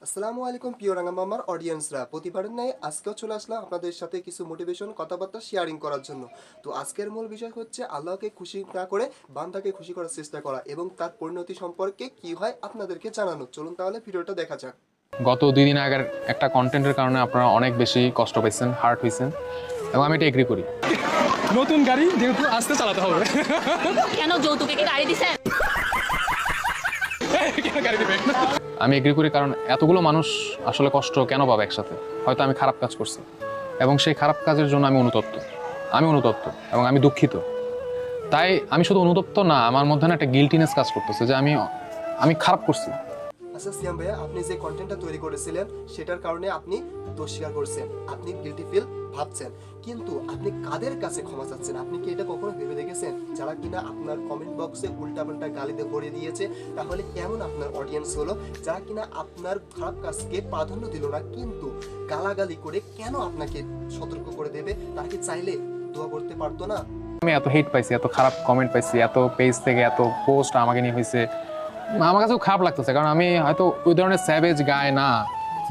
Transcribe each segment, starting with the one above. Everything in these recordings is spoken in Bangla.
আসসালামু আলাইকুম প্রিয় রাঙামামার অডিয়েন্সরা, প্রতিবারের ন্যায় আজকেও চলে আসলাম আপনাদের সাথে কিছু মোটিভেশন কথাবার্তা শেয়ারিং করার জন্য। তো আজকের মূল বিষয় হচ্ছে আল্লাহকে খুশি না করে বান্দাকে খুশি করার চেষ্টা করা এবং তার পরিণতি সম্পর্কে কি হয় আপনাদেরকে জানানো। চলুন তাহলে ভিডিওটা দেখা যাক। গত 2 দিন আগের একটা কন্টেন্টের কারণে আপনারা অনেক বেশি কষ্ট পাইছেন, হার্ট হয়েছেন এবং আমি এটা এগ্রি করি। নতুন গাড়ি যেহেতু আস্তে চালাতে হবে। কেন যৌতুকে কি গাড়ি দিছেন? কেন গাড়ি দিবে? আমি এগ্রি করি কারণ এতগুলো মানুষ আসলে কষ্ট কেন পাবে একসাথে? হয়তো আমি খারাপ কাজ করছি এবং সেই খারাপ কাজের জন্য আমি অনুতপ্ত এবং আমি দুঃখিত। তাই আমি শুধু অনুতপ্ত না, আমার মধ্যে না একটা গিল্টিনেস কাজ করতেছে যে আমি খারাপ করছি। আচ্ছা সিয়াম ভাইয়া, আপনি যে কন্টেন্টটা তৈরি করেছিলেন সেটার কারণে আপনি দোষ স্বীকার করছেন, আপনি গিলটি ফিল ভাবছেন, কিন্তু আপনি কাদের কাছে ক্ষমা চাচ্ছেন? আপনি কি এটা কখনো ভেবে দেখেছেন? যারা কিনা আপনার কমেন্ট বক্সে উল্টাপাল্টা গালিতে ভরে দিয়েছে, তাহলে কেমন আপনার অডিয়েন্স হলো? যারা কিনা আপনার খারাপ কাজকে প্রাধান্য দিল না কিন্তু গালাগালি করে কেন আপনাকে সতর্ক করে দেবে? তারা কি চাইলে দোয়া করতে পারতো না? আমি এত হেট পাইছি, এত খারাপ কমেন্ট পাইছি, এত পেজ থেকে এত পোস্ট আমাকে নিয়ে হয়েছে, আমার কাছেও খারাপ লাগতেছে। কারণ আমি হয়তো ওই ধরনের স্যাভেজ গায় না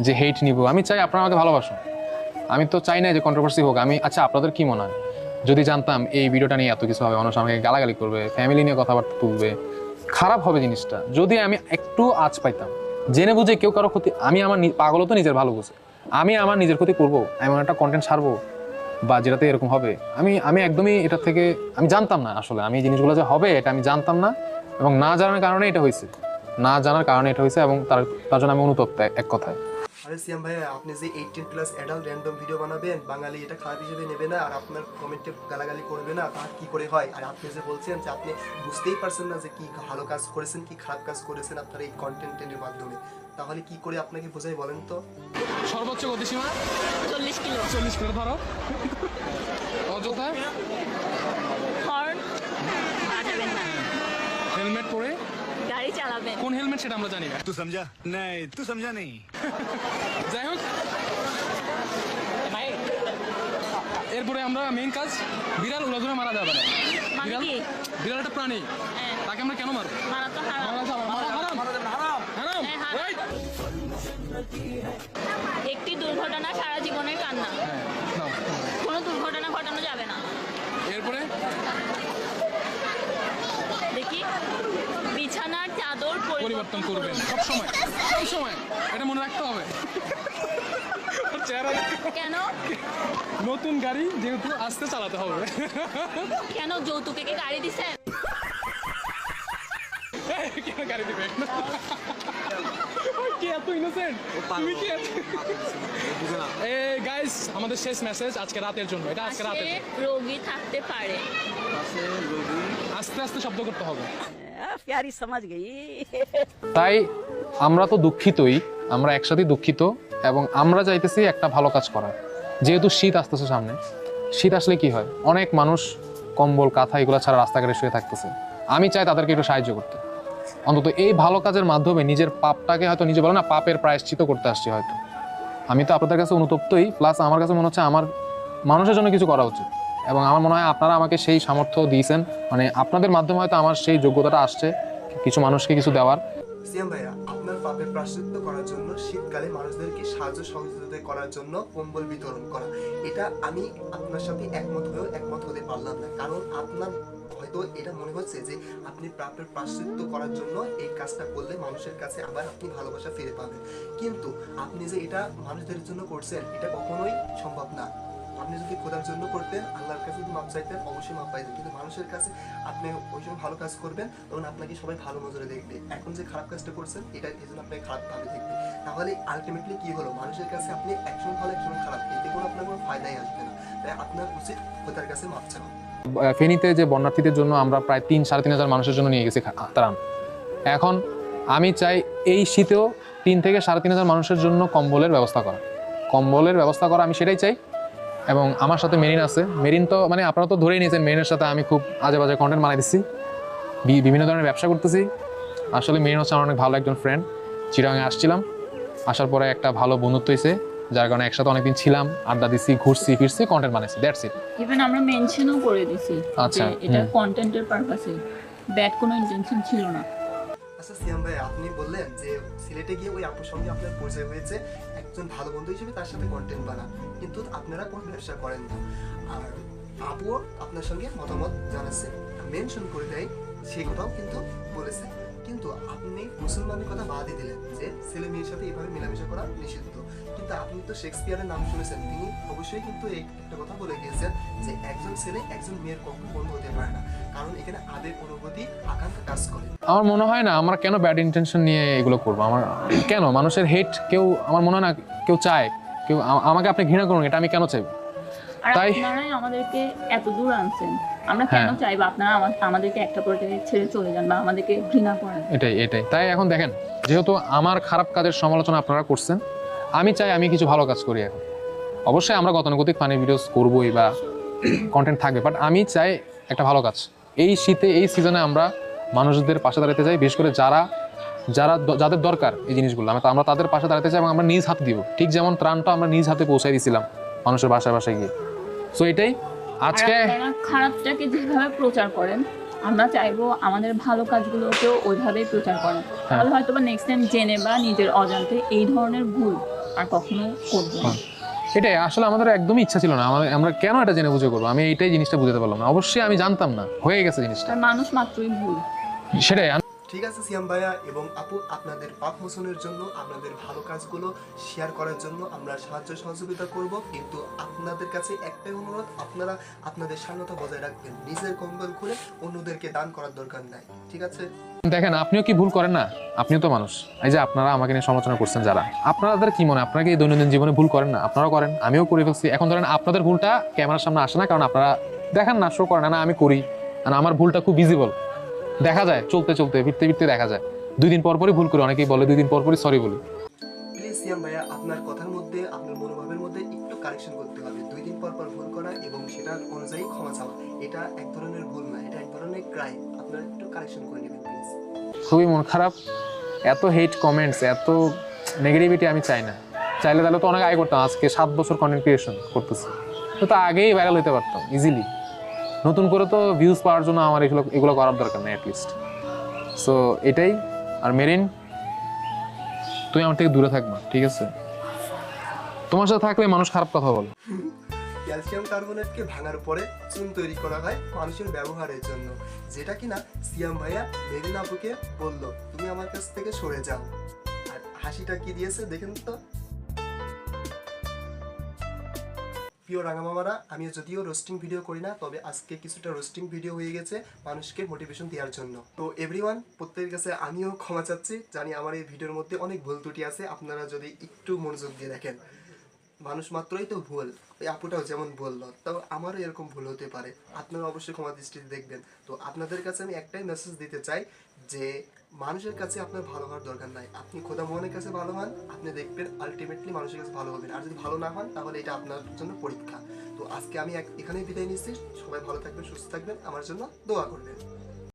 যে হেট নিব। আমি চাই আপনারা আমাকে ভালোবাসুন, আমি তো চাই না যে কন্ট্রোভার্সি হোক। আচ্ছা, আপনাদের কি মনে হয় যদি জানতাম এই ভিডিওটা নিয়ে এত কিছু হবে, মানুষ আমাকে গালাগালি করবে, ফ্যামিলি নিয়ে কথাবার্তা তুলবে, খারাপ হবে জিনিসটা। যদি আমি একটু আঁচ পাইতাম, জেনে বুঝে কেউ কারো ক্ষতি, আমি আমার পাগল তো নিজের ভালো বুঝে, আমি আমার নিজের ক্ষতি করবো, এমন একটা কন্টেন্ট ছাড়বো বা যেটাতে এরকম হবে, আমি একদমই এটা থেকে আমি জানতাম না। আসলে আমি এই জিনিসগুলো যে হবে এটা আমি জানতাম না এবং না জানার কারণে এটা হয়েছে, এবং তার জন্য আমি অনুতপ্ত এক কথায়। আরে সিয়াম ভাইয়া, আপনি যে 18+ অ্যাডাল্ট র্যান্ডম ভিডিও বানাবেন, বাঙালি এটা খারাপ হিসেবে নেবে না আর আপনার কমেন্টে গালাগালি করবে না, তা কি করে হয়? আর আপনি যে বলছেন যে আপনি বুঝতেই পারছেন না যে কি ভালো কাজ করেছেন কি খারাপ কাজ করেছেন আপনার এই কন্টেন্টের মাধ্যমে, তাহলে কি করে আপনাকে বোঝাই বলেন তো? সর্বোচ্চ গতিসীমা 40 কিলো। 40 কিলো ধরো। অযথা হর্ন বাজাবেন না, হেলমেট পরে। গাড়ি চালাবেন। কোন হেলমেট সেটা আমরা জানি না। तू समझा नहीं, तू समझा नहीं। যাই হোক, এরপরে আমরা মেইন কাজ, বিড়াল উড়াধুরা মারা যাবে না। মানে বিড়াল কি? বিড়াল একটা প্রাণী, হ্যাঁ, তাকে আমরা কেন মারবো? মারা তো হারাম। হারাম, হারাম, হ্যাঁ, হারাম। রাইট? একটি দুর্ঘটনা সারা জীবনের কান্না। হ্যাঁ, নাও। কোনো দুর্ঘটনা ঘটানো যাবে না। এরপরে দেখি, বিছানার চাদর পরিবর্তন করবেন সব সময়, এটা মনে রাখতে হবে। চেহারা দেখতে- কেন? নতুন গাড়ি যেহেতু আস্তে চালাতে হবে। কেন যৌতুকে কি গাড়ি দিছেন? কেন গাড়ি দিবে? কি এত ইনোসেন্ট? তুমি কি এই গাইস, আমাদের শেষ মেসেজ আজকে রাতের জন্য, এটা আজকে রাতের পাশে জন্য। রোগী থাকতে পারে। আস্তে আস্তে শব্দ করতে হবে। प्यारी समझ गई। তাই আমরা তো দুঃখিতই, আমরা একসাথেই দুঃখিত এবং আমরা চাইতেছি একটা ভালো কাজ করার। যেহেতু শীত আসতেছে সামনে, শীত আসলে কি হয়, অনেক মানুষ কম্বল কাঁথা এগুলো ছাড়া রাস্তাঘাটে শুয়ে থাকতেছে। আমি চাই তাদেরকে একটু সাহায্য করতে, অন্তত এই ভালো কাজের মাধ্যমে নিজের পাপটাকে হয়তো নিজে বলে না পাপের প্রায়শ্চিত করতে আসছি হয়তো। আমি তো আপনাদের কাছে অনুতপ্তই, প্লাস আমার কাছে মনে হচ্ছে আমার মানুষের জন্য কিছু করা উচিত এবং আমার মনে হয় আপনারা আমাকে সেই সামর্থ্য দিয়েছেন, মানে আপনাদের মাধ্যমে হয়তো আমার সেই যোগ্যতাটা আসছে কিছু মানুষকে কিছু দেওয়ার। সিয়াম ভাইয়া, আপনার পাপের প্রায়শ্চিত্ত করার জন্য শীতকালে মানুষদেরকে সাহায্য সহযোগিতা করার জন্য কম্বল বিতরণ করা, এটা আমি আপনার সাথে একমত হতে পারলাম না। কারণ আপনার হয়তো এটা মনে হচ্ছে যে আপনি পাপের প্রায়শ্চিত্ত করার জন্য এই কাজটা করলে মানুষের কাছে আবার আপনি ভালোবাসা ফিরে পাবেন, কিন্তু আপনি যে এটা মানুষদের জন্য করছেন এটা কখনোই সম্ভব না। আপনি যদি খোদার জন্য করতেন, আল্লাহর কাছে যদি মাপ চাইতেন, অবশ্যই মাপ পাইতেন, কিন্তু মানুষের কাছে আপনি ওই সময় ভালো কাজ করবেন তখন আপনাকে সবাই ভালো নজরে দেখবে। এখন যে খারাপ কাজটা করছেন এটা এই জন্য আপনাকে খারাপভাবে দেখবে, তাহলে আলটিমেটলি কি হলো, মানুষের কাছে আপনি একসময় ভালো একসময় খারাপ, এতে কোনো আপনার কোনো ফায়দাই আসবে না। তাই আপনার উচিত খোদার কাছে মাপ চাওয়া। ফেনীতে যে বন্যার্থীদের জন্য আমরা প্রায় 3-3.5 হাজার মানুষের জন্য নিয়ে গেছি ত্রাণ। এখন আমি চাই এই শীতেও 3 থেকে 3.5 হাজার মানুষের জন্য কম্বলের ব্যবস্থা করা, আমি সেটাই চাই। এবং আমার সাথে মেরিন আছে। মেরিন তো মানে আপনারা তো ধরেই নিয়েছেন, মেরিনের সাথে আমি খুব আজে বাজে কন্টেন্ট বানাই দিচ্ছি, বিভিন্ন ধরনের ব্যবসা করতেছি। আসলে মেরিন হচ্ছে আমার অনেক ভালো একজন ফ্রেন্ড। চিরাঙে আসছিলাম, আসার পরে একটা ভালো বন্ধুত্ব হয়েছে, যার কারণে একসাথে অনেকদিন ছিলাম, আড্ডা দিচ্ছি, ঘুরছি ফিরছি, কন্টেন্ট বানাইছি, দ্যাটস ইট। ইভেন আমরা মেনশনও করে দিছি আচ্ছা, যে এটা কন্টেন্টের পারপাসে, ব্যাড কোনো ইন্টেনশন ছিল না। আচ্ছা সিয়াম ভাই, আপনি বললেন যে সিলেটে গিয়ে ওই আপুর সঙ্গে আপনার পরিচয় হয়েছে, একজন ভালো বন্ধু হিসেবে তার সাথে কন্টেন্ট বানান, কিন্তু আপনারা কোনো ব্যবসা করেন না। আর আপুও আপনার সঙ্গে মতামত জানাচ্ছে, মেনশন করে দেয়, সেই কথাও কিন্তু বলেছে। কিন্তু আপনি মুসলমানের কথা বাদই দিলেন যে ছেলে মেয়ের সাথে এইভাবে মেলামেশা করা নিষিদ্ধ। কিন্তু আপনি তো শেক্সপিয়ারের নাম শুনেছেন, তিনি অবশ্যই কিন্তু এই একটা কথা বলে গিয়েছেন যে একজন ছেলে একজন মেয়ের কখনো বন্ধু হতে পারে না, কারণ এখানে আবেগ, অনুভূতি, আকাঙ্ক্ষা কাজ করে। আমার মনে হয় না আমরা কেন ব্যাড ইন্টেনশন নিয়ে এগুলো করবো। আমার কেন মানুষের হেট কেউ, আমার মনে হয় না কেউ চায়, কেউ আমাকে আপনি ঘৃণা করুন, এটা আমি কেন চাইবো? আর তাই- আপনারাই আমাদেরকে এত দূর আনছেন, আমরা কেন হ্যাঁ। চাইবো আপনারা আমাদেরকে একটা পর্যায়ে ছেড়ে চলে যান বা আমাদেরকে ঘৃণা করেন? এটাই তাই এখন দেখেন, যেহেতু আমার খারাপ কাজের সমালোচনা আপনারা করছেন, আমি চাই আমি কিছু ভালো কাজ করি এখন। অবশ্যই আমরা গতানুগতিক ফানি ভিডিওস করবোই বা কন্টেন্ট থাকবে, বাট আমি চাই একটা ভালো কাজ। এই শীতে, এই সিজনে আমরা মানুষদের পাশে দাঁড়াতে চাই, বিশেষ করে যাদের দরকার এই জিনিসগুলো, আমরা তাদের পাশে দাঁড়াতে চাই এবং আমরা নিজ হাতে দিব। ঠিক যেমন ত্রাণটা আমরা নিজ হাতে পৌঁছাই দিয়েছিলাম মানুষের বাসায় বাসায় গিয়ে। সো এটাই আজকে। আর আপনারা খারাপটাকে যেভাবে প্রচার করেন, আমরা চাইবো আমাদের ভালো কাজগুলোকেও ওইভাবেই প্রচার করেন, তাহলে হয়তো বা নেক্সট টাইম জেনে বা নিজের অজান্তে এই ধরনের ভুল আর কখনো করবো না। এটাই আসলে আমাদের একদমই ইচ্ছা ছিল না, আমরা কেন এটা জেনে বুঝে করবো, আমি এইটাই জিনিসটা বুঝতে পারলাম না। অবশ্যই আমি জানতাম না, হয়ে গেছে জিনিসটা, আর মানুষ মাত্রই ভুল। সেটাই। ঠিক আছে সিয়াম ভাইয়া এবং আপু, আপনাদের পাপ মোচনের জন্য, আপনাদের ভালো কাজগুলো শেয়ার করার জন্য আমরা সাহায্য সহযোগিতা করব, কিন্তু আপনাদের কাছে একটাই অনুরোধ, আপনারা আপনাদের স্বাধীনতা বজায় রাখবেন, নিজের কম্বল খুলে অন্যদেরকে দান করার দরকার নাই, ঠিক আছে? দেখেন, আপনিও কি ভুল করেন না? আপনিও তো মানুষ। এই যে আপনারা আমাকে নিয়ে সমালোচনা করছেন যারা, আপনাদের কি মনে হয় আপনারা কি দৈনন্দিন জীবনে ভুল করেন না? আপনারাও করেন, আমিও করে ফেলছি। এখন ধরেন আপনাদের ভুলটা ক্যামেরার সামনে আসে না, কারণ আপনারা দেখেন না, শো করেন না, আমি করি। আর আমার ভুলটা খুব ভিজিবল, দেখা যায়, চলতে চলতে ফিরতে ফিরতে দেখা যায়। 2 দিন পর পরই ভুল করি, অনেকেই বলে 2 দিন পর পরই সরি বলি। প্লিজ সিয়াম ভাইয়া, আপনার কথার মধ্যে, আপনার মনোভাবের মধ্যে একটু কারেকশন করতে হবে। 2 দিন পর পর ভুল করা এবং সেটার অনুযায়ী ক্ষমা চাওয়া, এটা এক ধরনের ভুল না, এটা এক ধরনের ক্রাইম। আপনারা একটু কারেকশন করে নেবেন প্লিজ। খুবই মন খারাপ, এত হেট কমেন্টস, এত নেগেটিভিটি আমি চাই না। চাইলে তাহলে তো অনেক আগে করতাম, আজকে 7 বছর কন্টেন্ট ক্রিয়েশন করতেছি, তো আগেই ভাইরাল হতে পারতাম ইজিলি। নতুন করে তো ভিউজ পাওয়ার জন্য আমার এগুলো করার দরকার নেই অ্যাটলিস্ট। সো এটাই। আর মেরিন, তুমি আমার থেকে দূরে থাকবা, ঠিক আছে? তোমার সাথে থাকলে মানুষ খারাপ কথা বলে। ক্যালসিয়াম কার্বনেটকে ভাঙার পরে চুন তৈরি করা হয় মানুষের ব্যবহারের জন্য, যেটা কিনা সিয়াম ভাইয়া মেরিন আপুকে বলল তুমি আমার কাছ থেকে সরে যাও। আর হাসিটা কি দিয়েছে দেখেন তো। প্রিয় রাঙামামারা, আমি যদিও রোস্টিং ভিডিও করি না, তবে আজকে কিছুটা রোস্টিং ভিডিও হয়ে গেছে মানুষকে মোটিভেশন দেওয়ার জন্য। তো এভরিওয়ান, প্রত্যেকের কাছে আমিও ক্ষমা চাচ্ছি, জানি আমার এই ভিডিওর মধ্যে অনেক ভুল ত্রুটি আছে, আপনারা যদি একটু মনোযোগ দিয়ে দেখেন। মানুষ মাত্রই তো ভুল, ওই আপুটাও যেমন বললো, তাও আমারও এরকম ভুল হতে পারে, আপনারা অবশ্যই ক্ষমা দৃষ্টিতে দেখবেন। তো আপনাদের কাছে আমি একটাই মেসেজ দিতে চাই যে মানুষের কাছে আপনার ভালো হওয়ার দরকার নাই, আপনি খোদা মোহনের কাছে ভালো হন, আপনি দেখবেন আলটিমেটলি মানুষের কাছে ভালো হবেন। আর যদি ভালো না হন তাহলে এটা আপনার জন্য পরীক্ষা। তো আজকে আমি এখানেই বিদায় নিচ্ছি, সবাই ভালো থাকবেন, সুস্থ থাকবেন, আমার জন্য দোয়া করবেন।